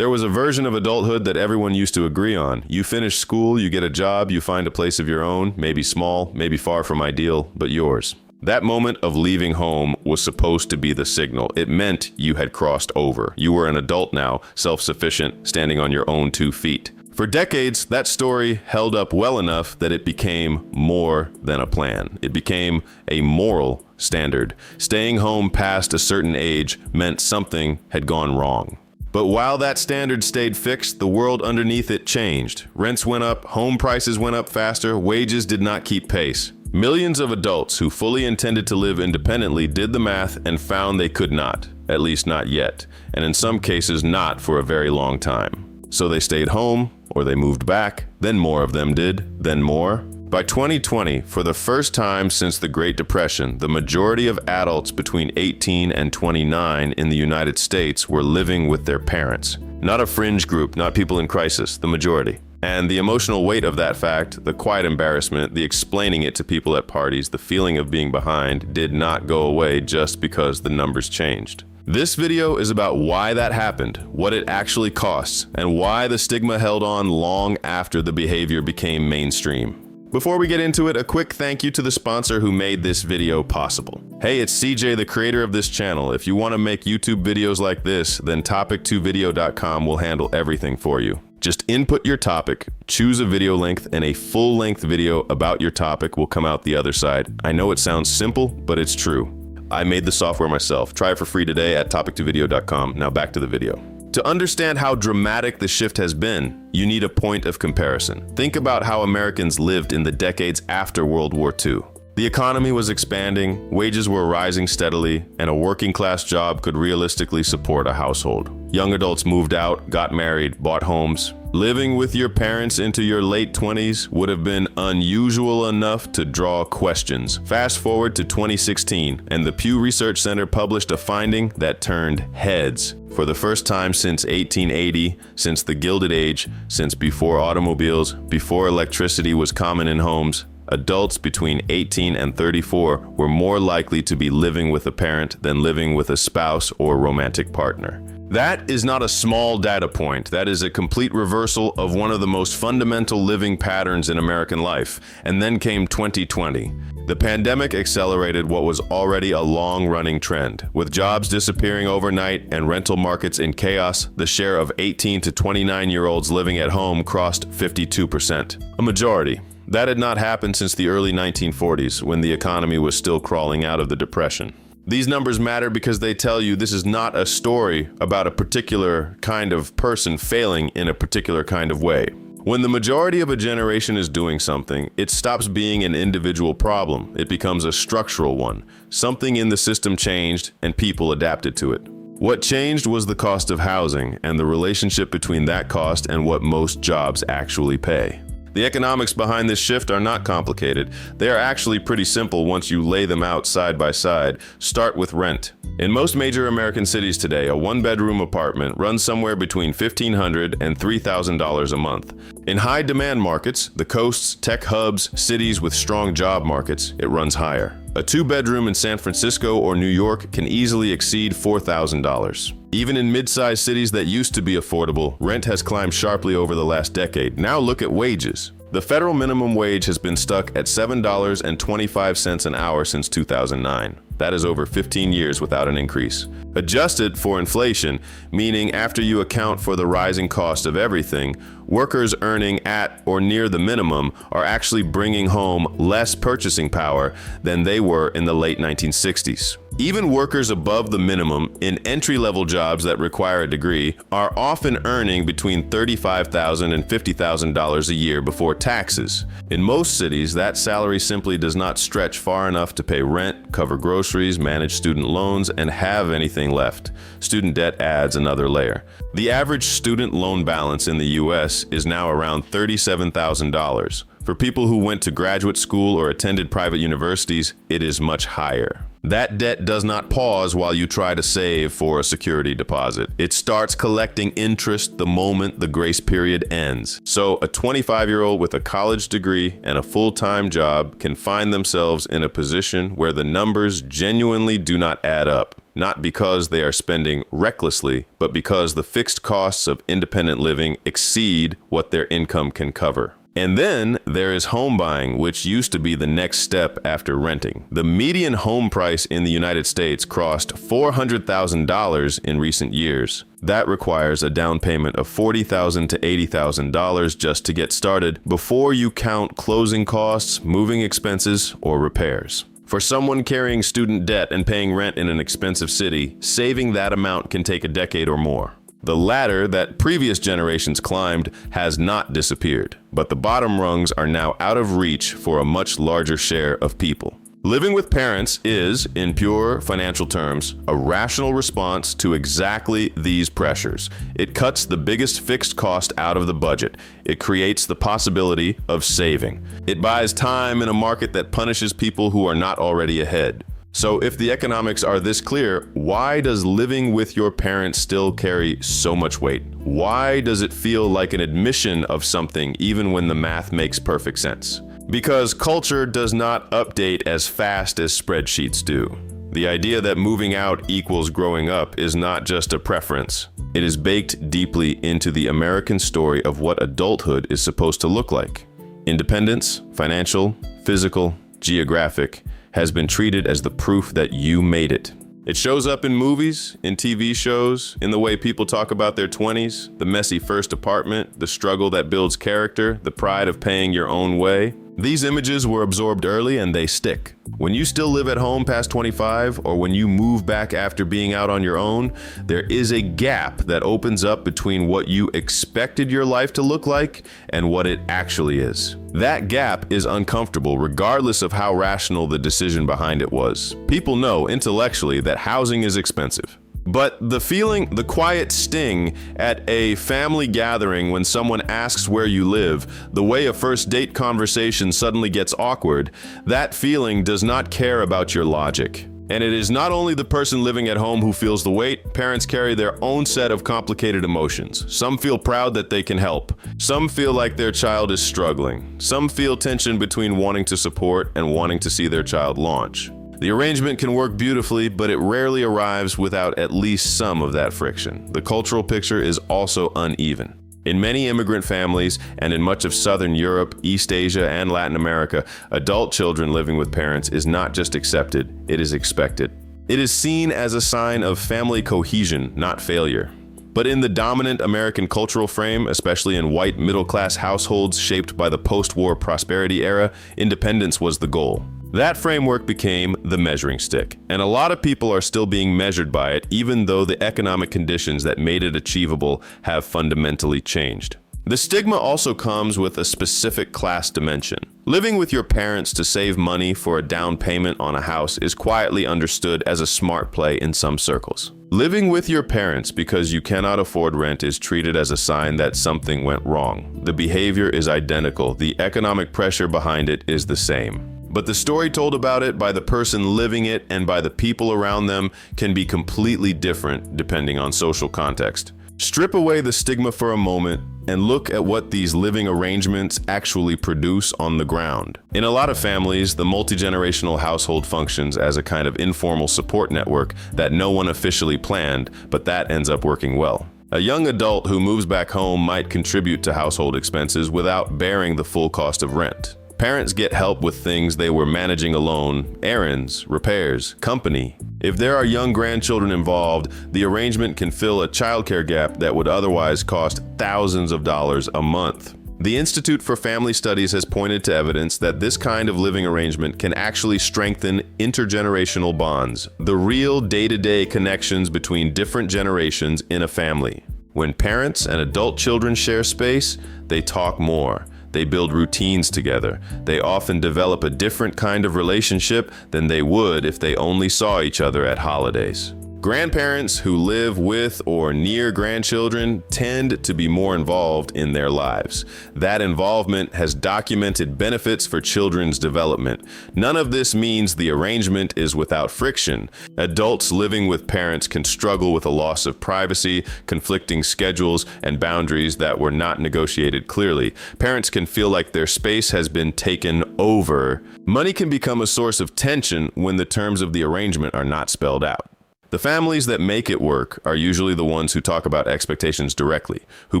There was a version of adulthood that everyone used to agree on. You finish school, you get a job, you find a place of your own, maybe small, maybe far from ideal, but yours. That moment of leaving home was supposed to be the signal. It meant you had crossed over. You were an adult now, self-sufficient, standing on your own 2 feet. For decades, that story held up well enough that it became more than a plan. It became a moral standard. Staying home past a certain age meant something had gone wrong. But while that standard stayed fixed, the world underneath it changed. Rents went up, home prices went up faster, wages did not keep pace. Millions of adults who fully intended to live independently did the math and found they could not, at least not yet, and in some cases not for a very long time. So they stayed home, or they moved back, then more of them did, then more. By 2020, for the first time since the Great Depression, the majority of adults between 18 and 29 in the United States were living with their parents. Not a fringe group, not people in crisis, the majority. And the emotional weight of that fact, the quiet embarrassment, the explaining it to people at parties, the feeling of being behind, did not go away just because the numbers changed. This video is about why that happened, what it actually costs, and why the stigma held on long after the behavior became mainstream. Before we get into it, a quick thank you to the sponsor who made this video possible. Hey, it's CJ, the creator of this channel. If you want to make YouTube videos like this, then topic2video.com will handle everything for you. Just input your topic, choose a video length, and a full-length video about your topic will come out the other side. I know it sounds simple, but it's true. I made the software myself. Try it for free today at topic2video.com. Now back to the video. To understand how dramatic the shift has been, you need a point of comparison. Think about how Americans lived in the decades after World War II. The economy was expanding, wages were rising steadily, and a working-class job could realistically support a household. Young adults moved out, got married, bought homes. Living with your parents into your late 20s would have been unusual enough to draw questions. Fast forward to 2016, and the Pew Research Center published a finding that turned heads. For the first time since 1880, since the Gilded Age, since before automobiles, before electricity was common in homes, adults between 18 and 34 were more likely to be living with a parent than living with a spouse or romantic partner. That is not a small data point. That is a complete reversal of one of the most fundamental living patterns in American life. And then came 2020. The pandemic accelerated what was already a long-running trend. With jobs disappearing overnight and rental markets in chaos, the share of 18 to 29-year-olds living at home crossed 52%. A majority. That had not happened since the early 1940s, when the economy was still crawling out of the Depression. These numbers matter because they tell you this is not a story about a particular kind of person failing in a particular kind of way. When the majority of a generation is doing something, it stops being an individual problem. It becomes a structural one. Something in the system changed and people adapted to it. What changed was the cost of housing and the relationship between that cost and what most jobs actually pay. The economics behind this shift are not complicated. They are actually pretty simple once you lay them out side by side. Start with rent. In most major American cities today, a one-bedroom apartment runs somewhere between $1,500 and $3,000 a month. In high-demand markets, the coasts, tech hubs, cities with strong job markets, it runs higher. A two-bedroom in San Francisco or New York can easily exceed $4,000. Even in mid-sized cities that used to be affordable, rent has climbed sharply over the last decade. Now look at wages. The federal minimum wage has been stuck at $7.25 an hour since 2009. That is over 15 years without an increase. Adjusted for inflation, meaning after you account for the rising cost of everything, workers earning at or near the minimum are actually bringing home less purchasing power than they were in the late 1960s. Even workers above the minimum in entry-level jobs that require a degree are often earning between $35,000 and $50,000 a year before taxes. In most cities, that salary simply does not stretch far enough to pay rent, cover groceries, manage student loans, and have anything left. Student debt adds another layer. The average student loan balance in the US is now around $37,000. For people who went to graduate school or attended private universities, it is much higher. That debt does not pause while you try to save for a security deposit. It starts collecting interest the moment the grace period ends. So a 25-year-old with a college degree and a full-time job can find themselves in a position where the numbers genuinely do not add up. not because they are spending recklessly, but because the fixed costs of independent living exceed what their income can cover. And then there is home buying, which used to be the next step after renting. The median home price in the United States crossed $400,000 in recent years. That requires a down payment of $40,000 to $80,000 just to get started, before you count closing costs, moving expenses, or repairs. For someone carrying student debt and paying rent in an expensive city, saving that amount can take a decade or more. The ladder that previous generations climbed has not disappeared, but the bottom rungs are now out of reach for a much larger share of people. Living with parents is, in pure financial terms, a rational response to exactly these pressures. It cuts the biggest fixed cost out of the budget. It creates the possibility of saving. It buys time in a market that punishes people who are not already ahead. So if the economics are this clear, why does living with your parents still carry so much weight? Why does it feel like an admission of something even when the math makes perfect sense? Because culture does not update as fast as spreadsheets do. The idea that moving out equals growing up is not just a preference. It is baked deeply into the American story of what adulthood is supposed to look like. Independence, financial, physical, geographic, has been treated as the proof that you made it. It shows up in movies, in TV shows, in the way people talk about their 20s, the messy first apartment, the struggle that builds character, the pride of paying your own way. These images were absorbed early and they stick. When you still live at home past 25, or when you move back after being out on your own, there is a gap that opens up between what you expected your life to look like and what it actually is. That gap is uncomfortable regardless of how rational the decision behind it was. People know intellectually that housing is expensive. But the quiet sting at a family gathering when someone asks where you live, the way a first date conversation suddenly gets awkward, that feeling does not care about your logic. And it is not only the person living at home who feels the weight. Parents carry their own set of complicated emotions. Some feel proud that they can help. Some feel like their child is struggling. Some feel tension between wanting to support and wanting to see their child launch. The arrangement can work beautifully, but it rarely arrives without at least some of that friction. The cultural picture is also uneven. In many immigrant families, and in much of Southern Europe, East Asia, and Latin America, adult children living with parents is not just accepted, it is expected. It is seen as a sign of family cohesion, not failure. But in the dominant American cultural frame, especially in white middle-class households shaped by the post-war prosperity era, independence was the goal. That framework became the measuring stick, and a lot of people are still being measured by it, even though the economic conditions that made it achievable have fundamentally changed. The stigma also comes with a specific class dimension. Living with your parents to save money for a down payment on a house is quietly understood as a smart play in some circles. Living with your parents because you cannot afford rent is treated as a sign that something went wrong. The behavior is identical, the economic pressure behind it is the same. But the story told about it by the person living it and by the people around them can be completely different depending on social context. Strip away the stigma for a moment and look at what these living arrangements actually produce on the ground. In a lot of families, the multi-generational household functions as a kind of informal support network that no one officially planned, but that ends up working well. A young adult who moves back home might contribute to household expenses without bearing the full cost of rent. Parents get help with things they were managing alone: errands, repairs, company. If there are young grandchildren involved, the arrangement can fill a childcare gap that would otherwise cost thousands of dollars a month. The Institute for Family Studies has pointed to evidence that this kind of living arrangement can actually strengthen intergenerational bonds, the real day-to-day connections between different generations in a family. When parents and adult children share space, they talk more. They build routines together. They often develop a different kind of relationship than they would if they only saw each other at holidays. Grandparents who live with or near grandchildren tend to be more involved in their lives. That involvement has documented benefits for children's development. None of this means the arrangement is without friction. Adults living with parents can struggle with a loss of privacy, conflicting schedules, and boundaries that were not negotiated clearly. Parents can feel like their space has been taken over. Money can become a source of tension when the terms of the arrangement are not spelled out. The families that make it work are usually the ones who talk about expectations directly, who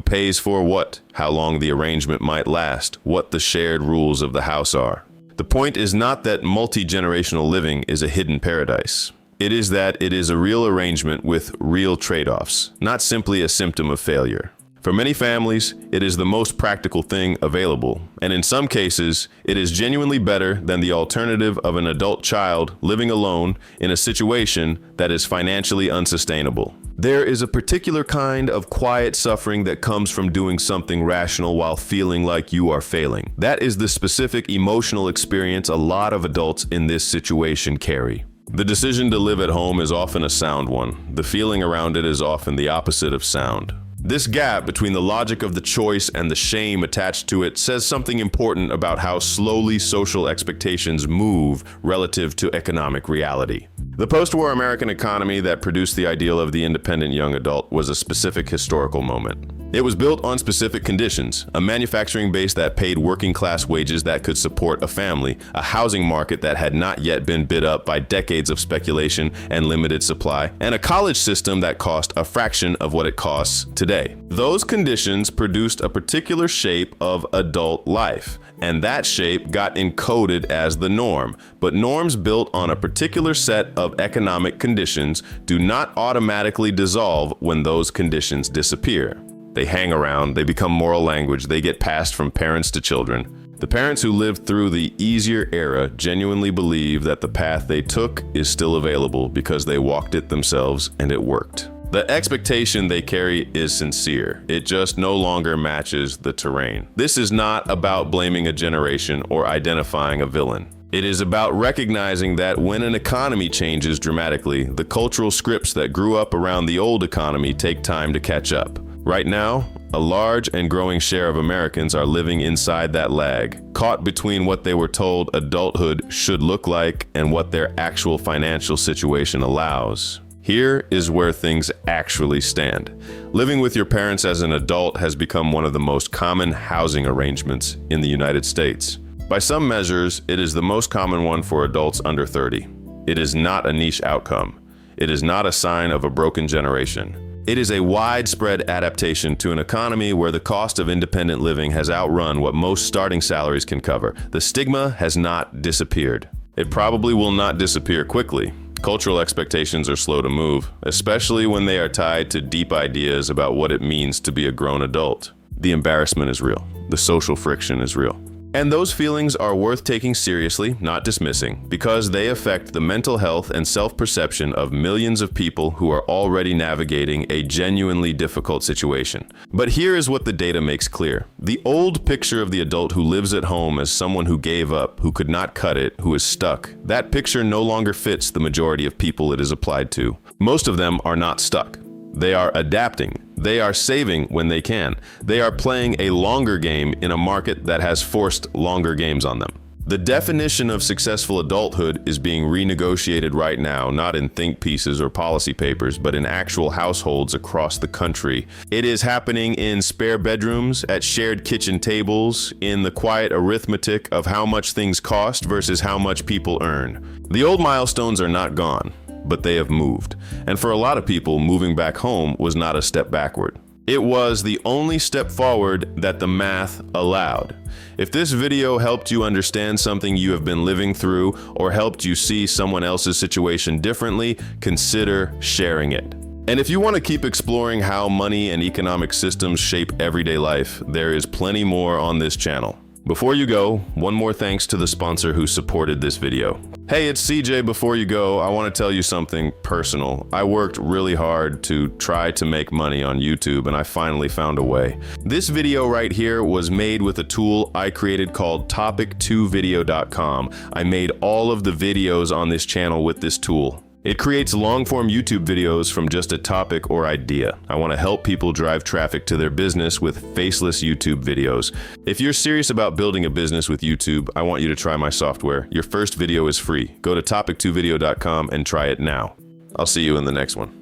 pays for what, how long the arrangement might last, what the shared rules of the house are. The point is not that multi-generational living is a hidden paradise. It is that it is a real arrangement with real trade-offs, not simply a symptom of failure. For many families, it is the most practical thing available, and in some cases, it is genuinely better than the alternative of an adult child living alone in a situation that is financially unsustainable. There is a particular kind of quiet suffering that comes from doing something rational while feeling like you are failing. That is the specific emotional experience a lot of adults in this situation carry. The decision to live at home is often a sound one. The feeling around it is often the opposite of sound. This gap between the logic of the choice and the shame attached to it says something important about how slowly social expectations move relative to economic reality. The post-war American economy that produced the ideal of the independent young adult was a specific historical moment. It was built on specific conditions, a manufacturing base that paid working-class wages that could support a family, a housing market that had not yet been bid up by decades of speculation and limited supply, and a college system that cost a fraction of what it costs today. Those conditions produced a particular shape of adult life, and that shape got encoded as the norm. But norms built on a particular set of economic conditions do not automatically dissolve when those conditions disappear. They hang around, they become moral language, they get passed from parents to children. The parents who lived through the easier era genuinely believe that the path they took is still available because they walked it themselves and it worked. The expectation they carry is sincere. It just no longer matches the terrain. This is not about blaming a generation or identifying a villain. It is about recognizing that when an economy changes dramatically, the cultural scripts that grew up around the old economy take time to catch up. Right now, a large and growing share of Americans are living inside that lag, caught between what they were told adulthood should look like and what their actual financial situation allows. Here is where things actually stand. Living with your parents as an adult has become one of the most common housing arrangements in the United States. By some measures, it is the most common one for adults under 30. It is not a niche outcome. It is not a sign of a broken generation. It is a widespread adaptation to an economy where the cost of independent living has outrun what most starting salaries can cover. The stigma has not disappeared. It probably will not disappear quickly. Cultural expectations are slow to move, especially when they are tied to deep ideas about what it means to be a grown adult. The embarrassment is real. The social friction is real. And those feelings are worth taking seriously, not dismissing, because they affect the mental health and self-perception of millions of people who are already navigating a genuinely difficult situation. But here is what the data makes clear. The old picture of the adult who lives at home as someone who gave up, who could not cut it, who is stuck, that picture no longer fits the majority of people it is applied to. Most of them are not stuck. They are adapting. They are saving when they can. They are playing a longer game in a market that has forced longer games on them. The definition of successful adulthood is being renegotiated right now, not in think pieces or policy papers, but in actual households across the country. It is happening in spare bedrooms, at shared kitchen tables, in the quiet arithmetic of how much things cost versus how much people earn. The old milestones are not gone, but they have moved. And for a lot of people, moving back home was not a step backward. It was the only step forward that the math allowed. If this video helped you understand something you have been living through or helped you see someone else's situation differently, consider sharing it. And if you want to keep exploring how money and economic systems shape everyday life, there is plenty more on this channel. Before you go, one more thanks to the sponsor who supported this video. Hey, it's CJ. Before you go, I want to tell you something personal. I worked really hard to try to make money on YouTube, and I finally found a way. This video right here was made with a tool I created called topic2video.com. I made all of the videos on this channel with this tool. It creates long-form YouTube videos from just a topic or idea. I want to help people drive traffic to their business with faceless YouTube videos. If you're serious about building a business with YouTube, I want you to try my software. Your first video is free. Go to topic2video.com and try it now. I'll see you in the next one.